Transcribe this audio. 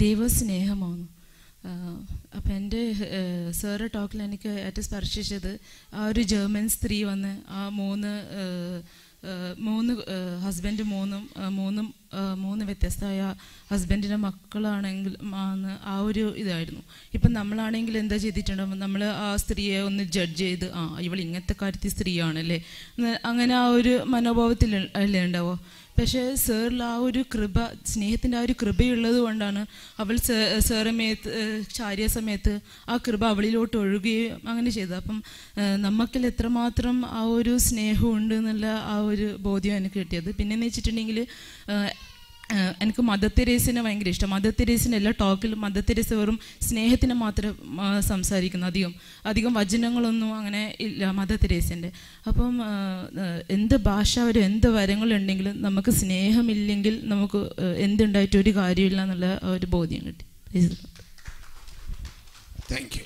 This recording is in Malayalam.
ദൈവസ്നേഹമാണ്. അപ്പം എൻ്റെ സാറ് ടോക്കിൽ എനിക്ക് ഏറ്റവും സ്പർശിച്ചത് ആ ഒരു ജർമ്മൻ സ്ത്രീ വന്ന് ആ മൂന്ന് ഹസ്ബൻഡ് മൂന്ന് വ്യത്യസ്തമായ ഹസ്ബൻഡിൻ്റെ മക്കളാണെങ്കിൽ ആ ഒരു ഇതായിരുന്നു. ഇപ്പം നമ്മളാണെങ്കിൽ എന്താ ചെയ്തിട്ടുണ്ടാകും, നമ്മൾ ആ സ്ത്രീയെ ഒന്ന് ജഡ്ജ് ചെയ്ത് ഇവൾ ഇങ്ങനത്തെ കാര്യത്തിൽ സ്ത്രീയാണല്ലേ, അങ്ങനെ ആ ഒരു മനോഭാവത്തിൽ അല്ലേ ഉണ്ടാവോ. പക്ഷേ സാറിൽ ആ ഒരു കൃപ, സ്നേഹത്തിൻ്റെ ആ ഒരു കൃപയുള്ളത് കൊണ്ടാണ് അവൾ ചാരിയ സമയത്ത് ആ കൃപ അവളിലോട്ട് ഒഴുകുകയും അങ്ങനെ ചെയ്തത്. അപ്പം നമുക്കിൽ എത്രമാത്രം ആ ഒരു സ്നേഹമുണ്ട് എന്നുള്ള ആ ഒരു ബോധ്യം എനിക്ക് കിട്ടിയത്. പിന്നെയെന്ന് വെച്ചിട്ടുണ്ടെങ്കിൽ എനിക്ക് മദർ തെരേസിനെ ഭയങ്കര ഇഷ്ടം. മദർ തെരേസിൻ്റെ എല്ലാ ടോക്കിലും മദർ തെരേസ വെറും സ്നേഹത്തിനെ മാത്രം സംസാരിക്കുന്നു, അധികം വചനങ്ങളൊന്നും അങ്ങനെ ഇല്ല മദർ തെരേസിൻ്റെ. അപ്പം എന്ത് ഭാഷ വരും എന്ത് വരങ്ങളുണ്ടെങ്കിലും നമുക്ക് സ്നേഹമില്ലെങ്കിൽ നമുക്ക് എന്തുണ്ടായിട്ട് ഒരു കാര്യമില്ല എന്നുള്ള ഒരു ബോധ്യം കിട്ടി. Thank you.